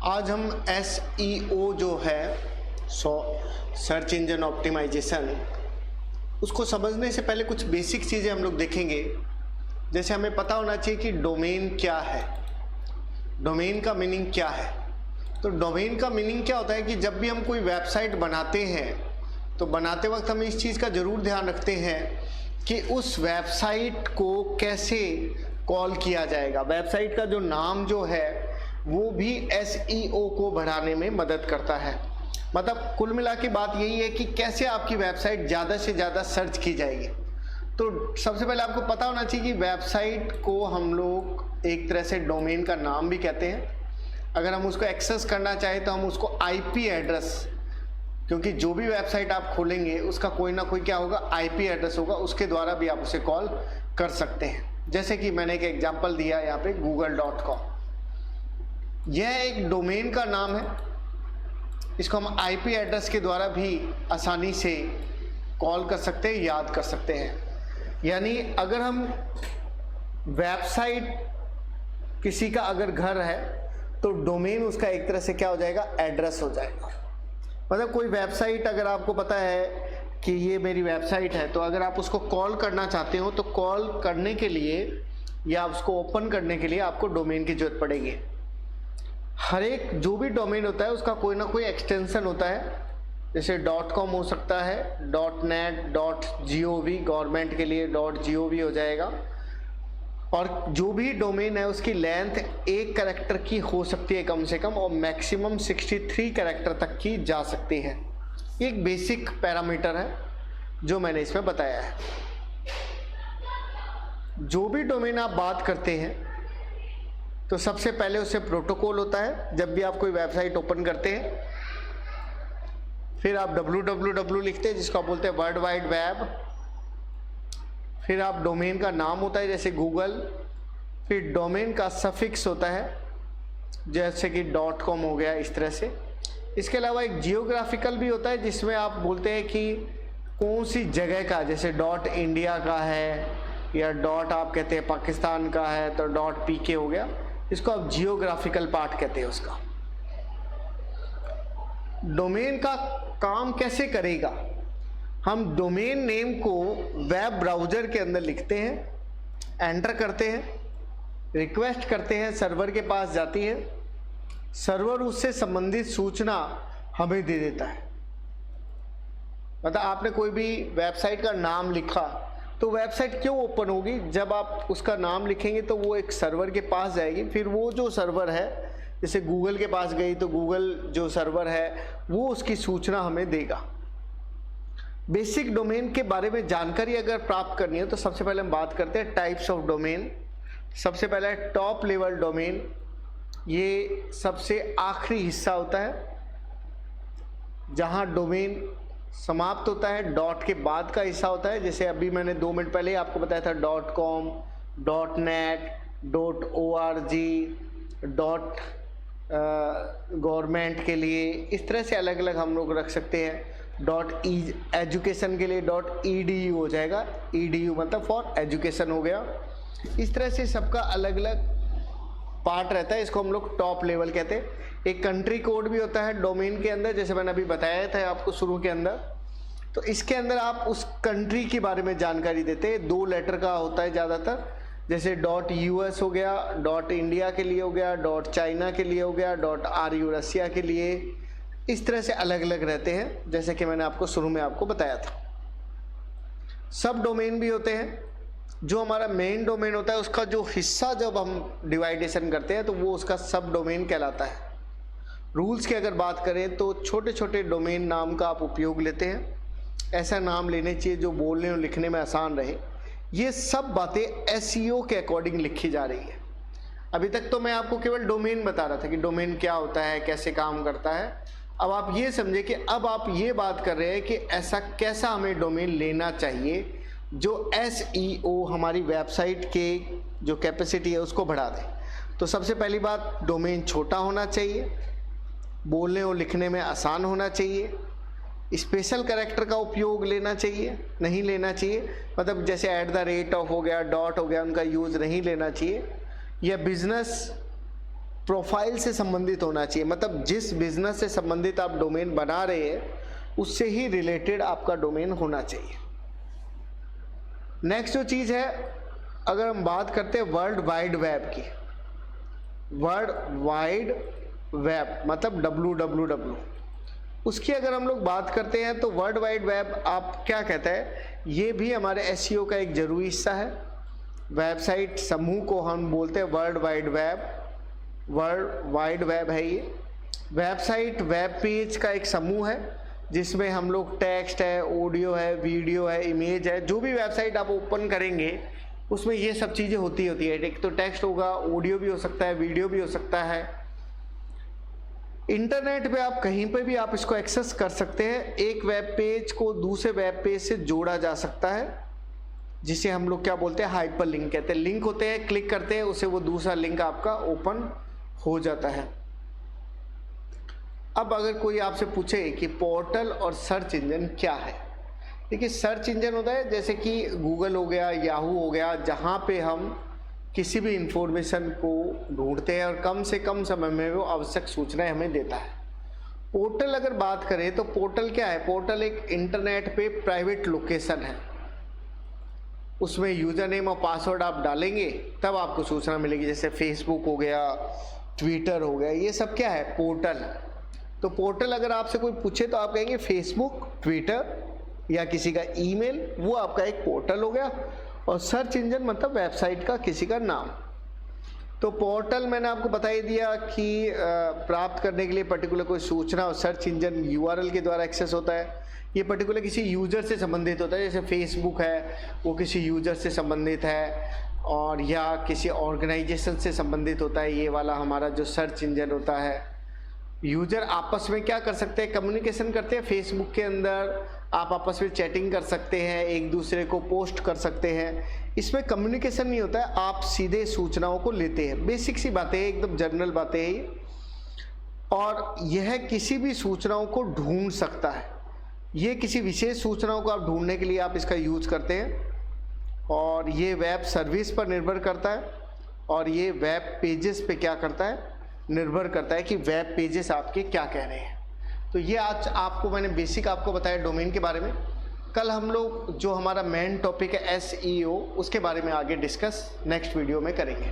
आज हम SEO जो है सर्च इंजन ऑप्टिमाइजेशन, उसको समझने से पहले कुछ बेसिक चीज़ें हम लोग देखेंगे। जैसे हमें पता होना चाहिए कि डोमेन क्या है, डोमेन का मीनिंग क्या है। तो डोमेन का मीनिंग क्या होता है कि जब भी हम कोई वेबसाइट बनाते हैं तो बनाते वक्त हम इस चीज़ का ज़रूर ध्यान रखते हैं कि उस वेबसाइट को कैसे कॉल किया जाएगा। वेबसाइट का जो नाम जो है वो भी SEO को बढ़ाने में मदद करता है। मतलब कुल मिला के बात यही है कि कैसे आपकी वेबसाइट ज़्यादा से ज़्यादा सर्च की जाएगी। तो सबसे पहले आपको पता होना चाहिए कि वेबसाइट को हम लोग एक तरह से डोमेन का नाम भी कहते हैं। अगर हम उसको एक्सेस करना चाहें तो हम उसको IP एड्रेस, क्योंकि जो भी वेबसाइट आप खोलेंगे उसका कोई ना कोई क्या होगा, IP एड्रेस होगा, उसके द्वारा भी आप उसे कॉल कर सकते हैं। जैसे कि मैंने एक एग्जांपल दिया यहाँ पे google.com, यह एक डोमेन का नाम है। इसको हम IP एड्रेस के द्वारा भी आसानी से कॉल कर सकते हैं, याद कर सकते हैं। यानी अगर हम वेबसाइट किसी का अगर घर है तो डोमेन उसका एक तरह से क्या हो जाएगा, एड्रेस हो जाएगा। मतलब कोई वेबसाइट अगर आपको पता है कि ये मेरी वेबसाइट है, तो अगर आप उसको कॉल करना चाहते हो तो कॉल करने के लिए या उसको ओपन करने के लिए आपको डोमेन की जरूरत पड़ेगी। हर एक जो भी डोमेन होता है उसका कोई ना कोई एक्सटेंशन होता है। जैसे .com हो सकता है, .net, .gov, गवर्नमेंट के लिए .gov हो जाएगा। और जो भी डोमेन है उसकी लेंथ 1 कैरेक्टर की हो सकती है कम से कम, और मैक्सिमम 63 कैरेक्टर तक की जा सकती है। ये एक बेसिक पैरामीटर है जो मैंने इसमें बताया है। जो भी डोमेन आप बात करते हैं तो सबसे पहले उससे प्रोटोकॉल होता है। जब भी आप कोई वेबसाइट ओपन करते हैं फिर आप www लिखते हैं, जिसको आप बोलते हैं वर्ल्ड वाइड वेब। फिर आप डोमेन का नाम होता है जैसे गूगल, फिर डोमेन का सफिक्स होता है जैसे कि .com हो गया, इस तरह से। इसके अलावा एक जियोग्राफिकल भी होता है जिसमें आप बोलते हैं कि कौन सी जगह का, जैसे .India का है या आप कहते हैं पाकिस्तान का है तो .pk हो गया। इसको आप जियोग्राफिकल पार्ट कहते हैं उसका। डोमेन का काम कैसे करेगा, हम डोमेन नेम को वेब ब्राउज़र के अंदर लिखते हैं, एंटर करते हैं, रिक्वेस्ट करते हैं, सर्वर के पास जाती है, सर्वर उससे संबंधित सूचना हमें दे देता है। मतलब आपने कोई भी वेबसाइट का नाम लिखा तो वेबसाइट क्यों ओपन होगी, जब आप उसका नाम लिखेंगे तो वो एक सर्वर के पास जाएगी। फिर वो जो सर्वर है, जैसे गूगल के पास गई तो गूगल जो सर्वर है वो उसकी सूचना हमें देगा। बेसिक डोमेन के बारे में जानकारी अगर प्राप्त करनी है तो सबसे पहले हम बात करते हैं टाइप्स ऑफ डोमेन। सबसे पहला है टॉप लेवल डोमेन। ये सबसे आखिरी हिस्सा होता है जहां डोमेन समाप्त होता है, डॉट के बाद का हिस्सा होता है। जैसे अभी मैंने 2 मिनट पहले आपको बताया था .com, .net, .org, गवर्नमेंट के लिए, इस तरह से अलग अलग हम लोग रख सकते हैं। एजुकेशन के लिए .edu हो जाएगा, edu मतलब फॉर एजुकेशन हो गया। इस तरह से सबका अलग अलग पार्ट रहता है, इसको हम लोग टॉप लेवल कहते हैं। एक कंट्री कोड भी होता है डोमेन के अंदर, जैसे मैंने अभी बताया था आपको शुरू के अंदर। तो इसके अंदर आप उस कंट्री के बारे में जानकारी देते हैं। 2 लेटर का होता है ज़्यादातर, जैसे .us हो गया, .india के लिए हो गया, .china के लिए हो गया, .ru रसिया के लिए। इस तरह से अलग अलग रहते हैं, जैसे कि मैंने आपको शुरू में आपको बताया था। सब डोमेन भी होते हैं। जो हमारा मेन डोमेन होता है उसका जो हिस्सा जब हम डिवाइडेशन करते हैं तो वो उसका सब डोमेन कहलाता है। रूल्स की अगर बात करें तो छोटे छोटे डोमेन नाम का आप उपयोग लेते हैं। ऐसा नाम लेने चाहिए जो बोलने और लिखने में आसान रहे। ये सब बातें SEO के अकॉर्डिंग लिखी जा रही है। अभी तक तो मैं आपको केवल डोमेन बता रहा था कि डोमेन क्या होता है, कैसे काम करता है। अब आप ये समझे कि अब आप ये बात कर रहे हैं कि ऐसा कैसा हमें डोमेन लेना चाहिए जो SEO हमारी वेबसाइट के जो कैपेसिटी है उसको बढ़ा दे। तो सबसे पहली बात, डोमेन छोटा होना चाहिए, बोलने और लिखने में आसान होना चाहिए, स्पेशल कैरेक्टर का उपयोग लेना चाहिए, नहीं लेना चाहिए। मतलब जैसे @ हो गया, डॉट हो गया, उनका यूज़ नहीं लेना चाहिए। या बिजनेस प्रोफाइल से संबंधित होना चाहिए, मतलब जिस बिजनेस से संबंधित आप डोमेन बना रहे हैं उससे ही रिलेटेड आपका डोमेन होना चाहिए। नेक्स्ट जो चीज़ है, अगर हम बात करते हैं वर्ल्ड वाइड वेब की, वर्ल्ड वाइड वेब मतलब www, उसकी अगर हम लोग बात करते हैं तो वर्ल्ड वाइड वेब आप क्या कहते हैं, ये भी हमारे एसईओ का एक ज़रूरी हिस्सा है। वेबसाइट समूह को हम बोलते हैं world wide web, world wide web है ये। वेबसाइट वेब पेज का एक समूह है जिसमें हम लोग टेक्स्ट है, ऑडियो है, वीडियो है, इमेज है, जो भी वेबसाइट आप ओपन करेंगे उसमें ये सब चीज़ें होती है। एक तो टेक्स्ट होगा, ऑडियो भी हो सकता है, वीडियो भी हो सकता है। इंटरनेट पे आप कहीं पे भी आप इसको एक्सेस कर सकते हैं। एक वेब पेज को दूसरे वेब पेज से जोड़ा जा सकता है, जिसे हम लोग क्या बोलते हैं, हाइपर लिंक कहते हैं। लिंक होते हैं, क्लिक करते हैं उसे, वो दूसरा लिंक आपका ओपन हो जाता है। अब अगर कोई आपसे पूछे कि पोर्टल और सर्च इंजन क्या है, देखिए सर्च इंजन होता है जैसे कि गूगल हो गया, याहू हो गया, जहाँ पे हम किसी भी इंफॉर्मेशन को ढूंढते हैं और कम से कम समय में वो आवश्यक सूचनाएं हमें देता है। पोर्टल अगर बात करें तो पोर्टल क्या है, पोर्टल एक इंटरनेट पे प्राइवेट लोकेशन है, उसमें यूज़र नेम और पासवर्ड आप डालेंगे तब आपको सूचना मिलेगी। जैसे फेसबुक हो गया, ट्विटर हो गया, ये सब क्या है, पोर्टल। तो पोर्टल अगर आपसे कोई पूछे तो आप कहेंगे फेसबुक, ट्विटर या किसी का ईमेल, वो आपका एक पोर्टल हो गया। और सर्च इंजन मतलब वेबसाइट का किसी का नाम। तो पोर्टल मैंने आपको बता ही दिया कि प्राप्त करने के लिए पर्टिकुलर कोई सूचना, और सर्च इंजन यूआरएल के द्वारा एक्सेस होता है। ये पर्टिकुलर किसी यूज़र से संबंधित होता है, जैसे फेसबुक है वो किसी यूज़र से संबंधित है, और या किसी ऑर्गेनाइजेशन से संबंधित होता है। ये वाला हमारा जो सर्च इंजन होता है, यूज़र आपस में क्या कर सकते हैं, कम्युनिकेशन करते हैं। फेसबुक के अंदर आप आपस में चैटिंग कर सकते हैं, एक दूसरे को पोस्ट कर सकते हैं। इसमें कम्युनिकेशन नहीं होता है, आप सीधे सूचनाओं को लेते हैं। बेसिक सी बातें हैं, एकदम जनरल बातें हैं ये। और यह किसी भी सूचनाओं को ढूंढ सकता है। ये किसी विशेष सूचनाओं को आप ढूंढने के लिए आप इसका यूज़ करते हैं, और ये वेब सर्विस पर निर्भर करता है, और ये वेब पेजेस पे क्या करता है, निर्भर करता है कि वेब पेजेस आपके क्या कह रहे हैं। तो ये आज आपको मैंने बेसिक आपको बताया डोमेन के बारे में। कल हम लोग जो हमारा मेन टॉपिक है एसईओ, उसके बारे में आगे डिस्कस नेक्स्ट वीडियो में करेंगे।